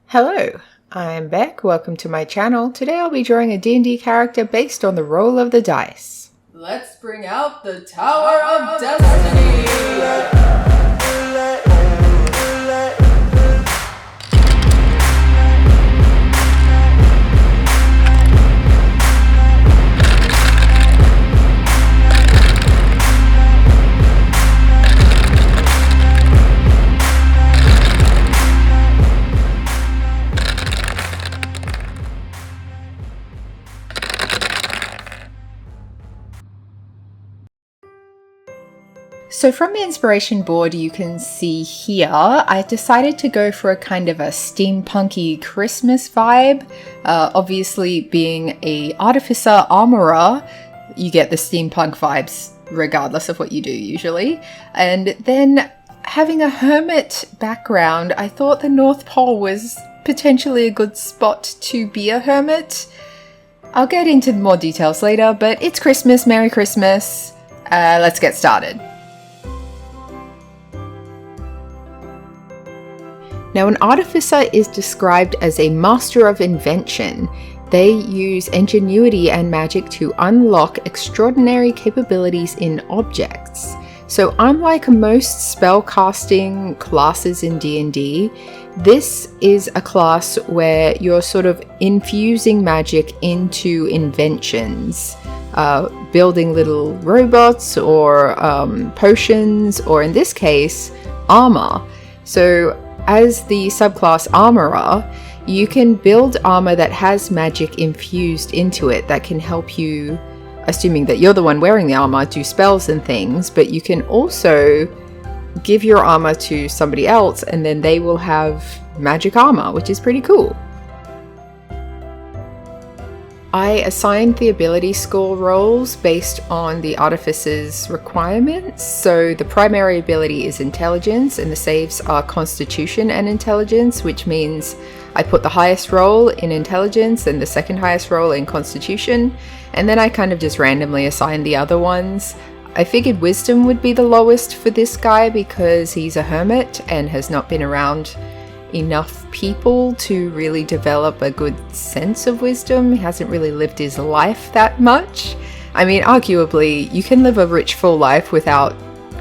Hello, I'm Beck. Welcome to my channel. Today I'll be drawing a D&D character based on the roll of the dice. Let's bring out the Tower of Destiny! So from the inspiration board you can see here, I decided to go for a kind of a steampunky Christmas vibe. Obviously being a artificer armorer, you get the steampunk vibes regardless of what you do usually. And then having a hermit background, I thought the North Pole was potentially a good spot to be a hermit. I'll get into more details later, but it's Christmas, Merry Christmas. Let's get started. Now, an artificer is described as a master of invention. They use ingenuity and magic to unlock extraordinary capabilities in objects. So unlike most spellcasting classes in D&D, this is a class where you're sort of infusing magic into inventions, building little robots or potions, or in this case, armor. So as the subclass Armorer, you can build armor that has magic infused into it that can help you, assuming that you're the one wearing the armor, do spells and things, but you can also give your armor to somebody else and then they will have magic armor, which is pretty cool. I assigned the ability score rolls based on the artificer's requirements. So the primary ability is intelligence and the saves are constitution and intelligence, which means I put the highest roll in intelligence and the second highest roll in constitution, and then I kind of just randomly assigned the other ones. I figured wisdom would be the lowest for this guy because he's a hermit and has not been around enough people to really develop a good sense of wisdom. He hasn't really lived his life that much. I mean, arguably, you can live a rich, full life without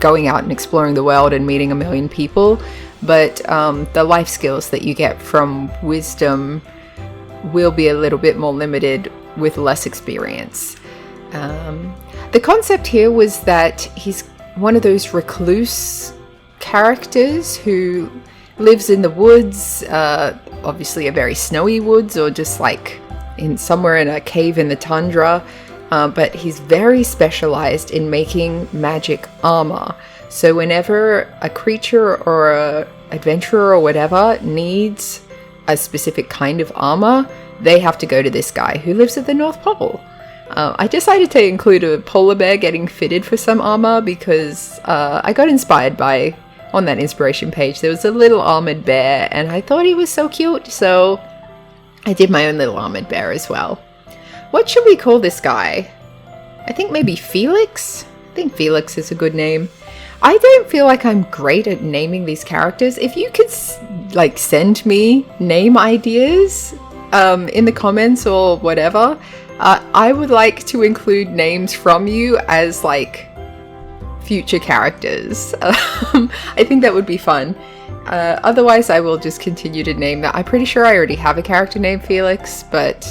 going out and exploring the world and meeting a million people, but the life skills that you get from wisdom will be a little bit more limited with less experience. The concept here was that he's one of those recluse characters who lives in the woods, obviously a very snowy woods, or just like somewhere in a cave in the tundra, but he's very specialized in making magic armor. So whenever a creature or a adventurer or whatever needs a specific kind of armor, they have to go to this guy who lives at the North Pole. I decided to include a polar bear getting fitted for some armor because I got inspired by, on that inspiration page, there was a little armored bear and I thought he was so cute, so I did my own little armored bear as well. What should we call this guy? I think maybe Felix? I think Felix is a good name. I don't feel like I'm great at naming these characters. If you could like send me name ideas in the comments or whatever, I would like to include names from you as like future characters. I think that would be fun. Otherwise I will just continue to name that. I'm pretty sure I already have a character named Felix, but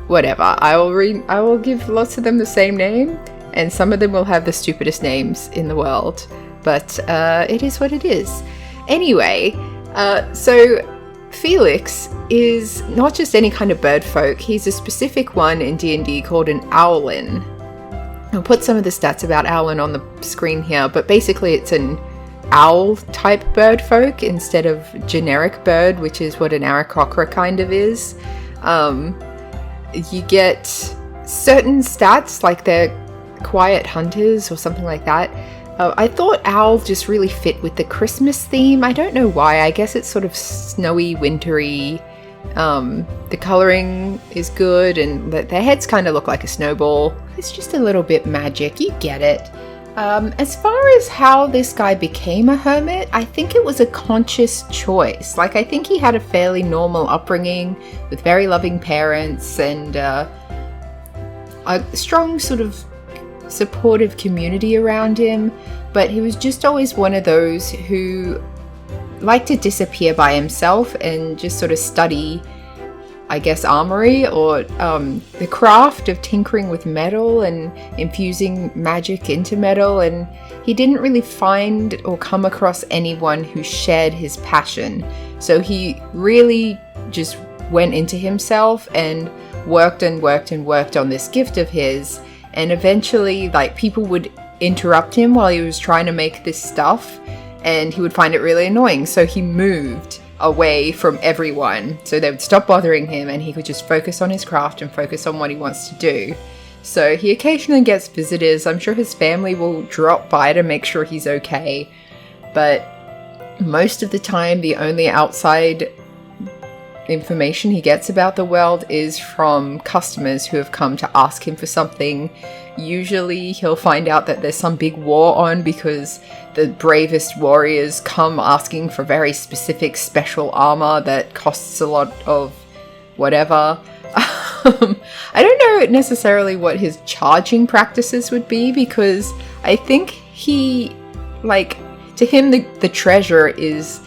whatever. I will give lots of them the same name, and some of them will have the stupidest names in the world, but it is what it is. Anyway, so Felix is not just any kind of bird folk. He's a specific one in D&D called an Owlin. I'll put some of the stats about Owlin on the screen here, but basically it's an owl type bird folk instead of generic bird, which is what an Aarakocra kind of is. You get certain stats, like they're quiet hunters or something like that. I thought owl just really fit with the Christmas theme. I don't know why. I guess it's sort of snowy, wintry. The coloring is good, and their heads kind of look like a snowball. It's just a little bit magic. You get it. As far as how this guy became a hermit, I think it was a conscious choice. Like, I think he had a fairly normal upbringing with very loving parents and a strong sort of supportive community around him, but he was just always one of those who liked to disappear by himself and just sort of study, I guess, armory or the craft of tinkering with metal and infusing magic into metal, and he didn't really find or come across anyone who shared his passion. So he really just went into himself and worked and worked and worked on this gift of his, and eventually, like, people would interrupt him while he was trying to make this stuff, and he would find it really annoying, so he moved away from everyone so they would stop bothering him and he could just focus on his craft and focus on what he wants to do. So he occasionally gets visitors. I'm sure his family will drop by to make sure he's okay, but most of the time the only outside information he gets about the world is from customers who have come to ask him for something. Usually he'll find out that there's some big war on because the bravest warriors come asking for very specific special armor that costs a lot of whatever. I don't know necessarily what his charging practices would be, because I think he, like, to him the treasure is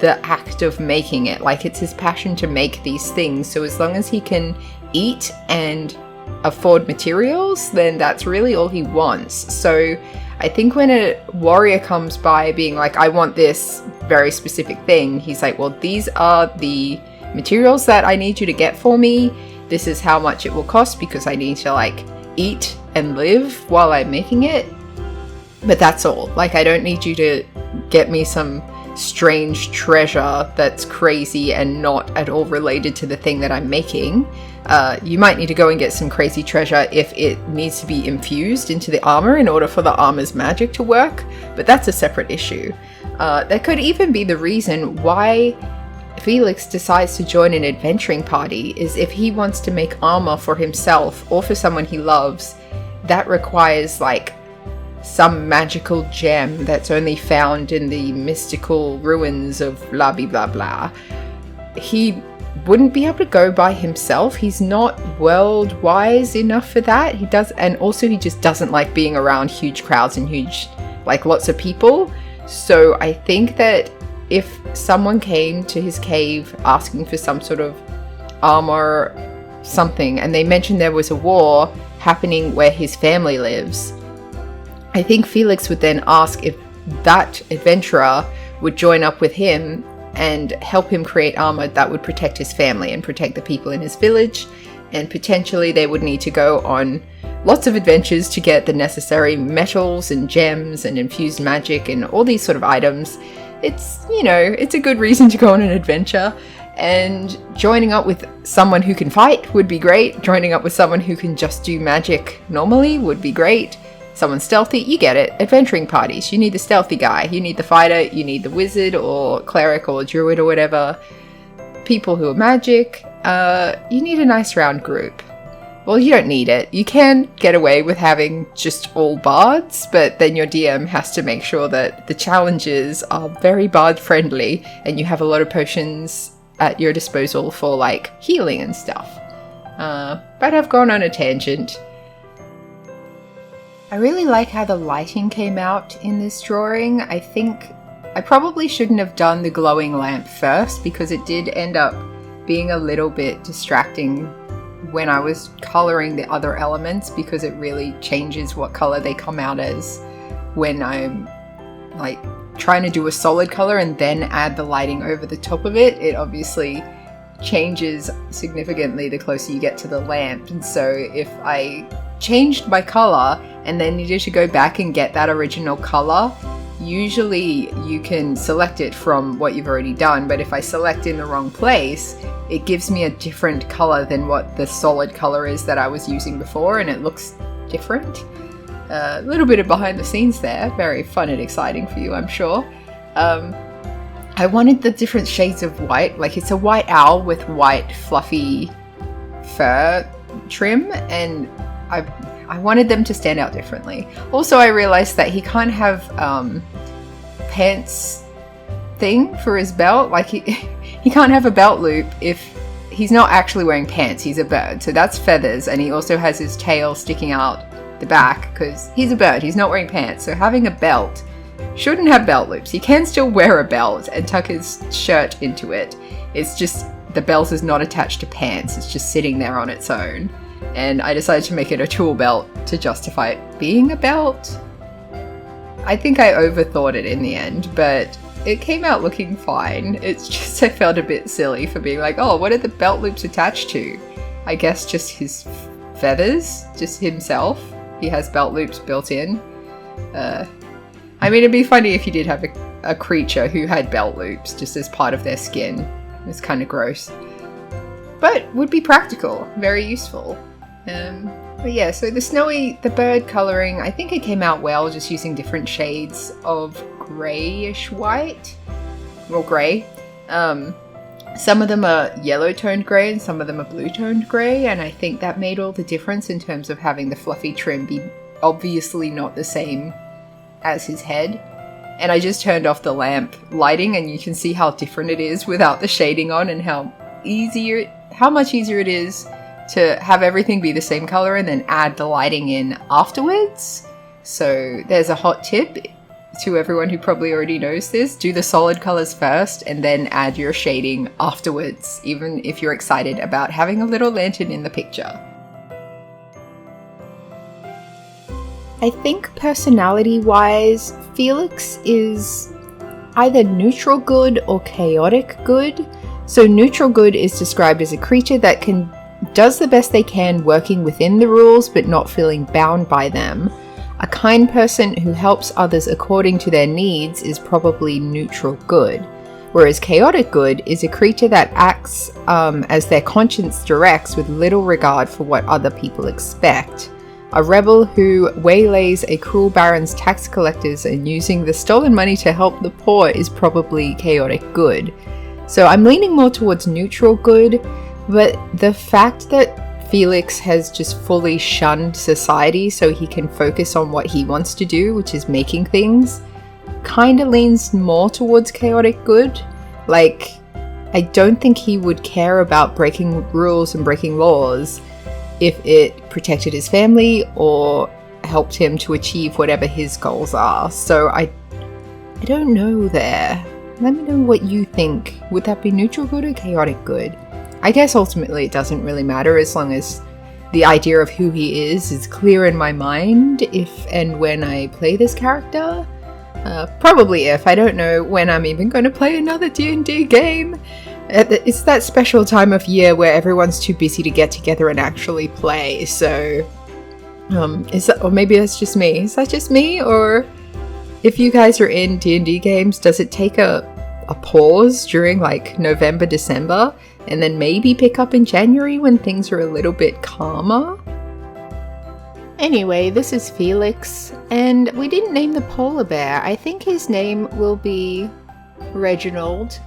the act of making it. Like, it's his passion to make these things, so as long as he can eat and afford materials, then that's really all he wants. So I think when a warrior comes by being like, I want this very specific thing, he's like, well, these are the materials that I need you to get for me. This is how much it will cost because I need to, like, eat and live while I'm making it. But that's all. Like, I don't need you to get me some strange treasure that's crazy and not at all related to the thing that I'm making. You might need to go and get some crazy treasure if it needs to be infused into the armor in order for the armor's magic to work, but that's a separate issue. That could even be the reason why Felix decides to join an adventuring party, is if he wants to make armor for himself or for someone he loves, that requires, like, some magical gem that's only found in the mystical ruins of blah blah blah blah. He wouldn't be able to go by himself. He's not world wise enough for that. He does, and also he just doesn't like being around huge crowds and huge, like, lots of people. So I think that if someone came to his cave asking for some sort of armor something, and they mentioned there was a war happening where his family lives, I think Felix would then ask if that adventurer would join up with him and help him create armor that would protect his family and protect the people in his village, and potentially they would need to go on lots of adventures to get the necessary metals and gems and infused magic and all these sort of items. It's, you know, it's a good reason to go on an adventure, and joining up with someone who can fight would be great. Joining up with someone who can just do magic normally would be great. Someone stealthy, you get it. Adventuring parties, you need the stealthy guy, you need the fighter, you need the wizard or cleric or druid or whatever. People who are magic, you need a nice round group. Well, you don't need it. You can get away with having just all bards, but then your DM has to make sure that the challenges are very bard friendly and you have a lot of potions at your disposal for, like, healing and stuff. But I've gone on a tangent. I really like how the lighting came out in this drawing. I think I probably shouldn't have done the glowing lamp first, because it did end up being a little bit distracting when I was coloring the other elements, because it really changes what color they come out as when I'm, like, trying to do a solid color and then add the lighting over the top of it. It obviously changes significantly the closer you get to the lamp, and so if I changed my color and then needed to go back and get that original color, usually you can select it from what you've already done, but if I select in the wrong place, it gives me a different color than what the solid color is that I was using before, and it looks different. A little bit of behind the scenes there, very fun and exciting for you, I'm sure. I wanted the different shades of white, like it's a white owl with white fluffy fur trim, and I I wanted them to stand out differently. Also, I realized that he can't have pants thing for his belt. Like he can't have a belt loop if he's not actually wearing pants. He's a bird, so that's feathers, and he also has his tail sticking out the back because he's a bird. He's not wearing pants, so having a belt shouldn't have belt loops. He can still wear a belt and tuck his shirt into it. It's just the belt is not attached to pants. It's just sitting there on its own. And I decided to make it a tool belt to justify it being a belt. I think I overthought it in the end, but it came out looking fine. It's just I felt a bit silly for being like, oh, what are the belt loops attached to? I guess just his feathers, just himself. He has belt loops built in. I mean, it'd be funny if you did have a creature who had belt loops just as part of their skin. It's kind of gross. But would be practical, very useful. But yeah, so the bird colouring, I think it came out well just using different shades of greyish white. Or grey. Some of them are yellow toned grey and some of them are blue toned grey, and I think that made all the difference in terms of having the fluffy trim be obviously not the same as his head. And I just turned off the lamp lighting and you can see how different it is without the shading on, and how much easier it is to have everything be the same color and then add the lighting in afterwards. So there's a hot tip to everyone who probably already knows this. Do the solid colors first and then add your shading afterwards, even if you're excited about having a little lantern in the picture. I think personality-wise, Felix is either neutral good or chaotic good. So neutral good is described as a creature that does the best they can working within the rules but not feeling bound by them. A kind person who helps others according to their needs is probably neutral good. Whereas chaotic good is a creature that acts as their conscience directs with little regard for what other people expect. A rebel who waylays a cruel baron's tax collectors and using the stolen money to help the poor is probably chaotic good. So I'm leaning more towards neutral good, but the fact that Felix has just fully shunned society so he can focus on what he wants to do, which is making things, kinda leans more towards chaotic good. Like, I don't think he would care about breaking rules and breaking laws if it protected his family or helped him to achieve whatever his goals are. So I don't know there. Let me know what you think. Would that be neutral good or chaotic good? I guess ultimately it doesn't really matter as long as the idea of who he is clear in my mind if and when I play this character. Probably if. I don't know when I'm even going to play another D&D game. It's that special time of year where everyone's too busy to get together and actually play, so or maybe that's just me. Is that just me? Or if you guys are in D&D games, does it take a pause during like November, December, and then maybe pick up in January when things are a little bit calmer? Anyway, this is Felix, and we didn't name the polar bear. I think his name will be Reginald.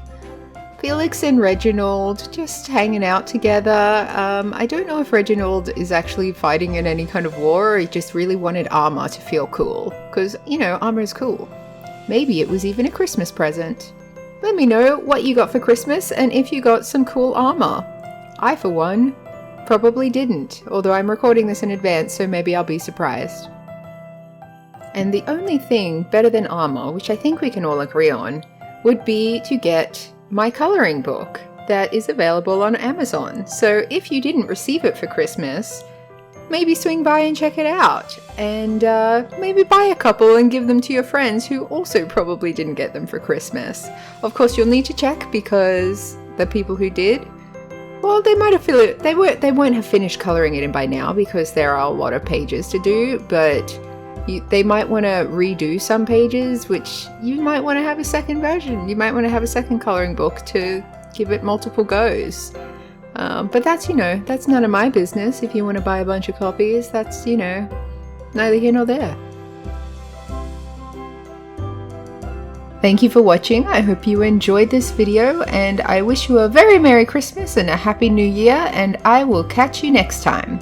Felix and Reginald just hanging out together. I don't know if Reginald is actually fighting in any kind of war, or he just really wanted armor to feel cool. Because, you know, armor is cool. Maybe it was even a Christmas present. Let me know what you got for Christmas and if you got some cool armor. I, for one, probably didn't, although I'm recording this in advance, so maybe I'll be surprised. And the only thing better than armor, which I think we can all agree on, would be to get my coloring book that is available on Amazon. So if you didn't receive it for Christmas, maybe swing by and check it out, and maybe buy a couple and give them to your friends who also probably didn't get them for Christmas. Of course, you'll need to check because the people who did, well, they might have they won't have finished coloring it in by now because there are a lot of pages to do, but they might want to redo some pages, which you might want to have a second version. You might want to have a second coloring book to give it multiple goes. But that's, that's none of my business. If you want to buy a bunch of copies, that's, neither here nor there. Thank you for watching. I hope you enjoyed this video, and I wish you a very Merry Christmas and a Happy New Year, and I will catch you next time.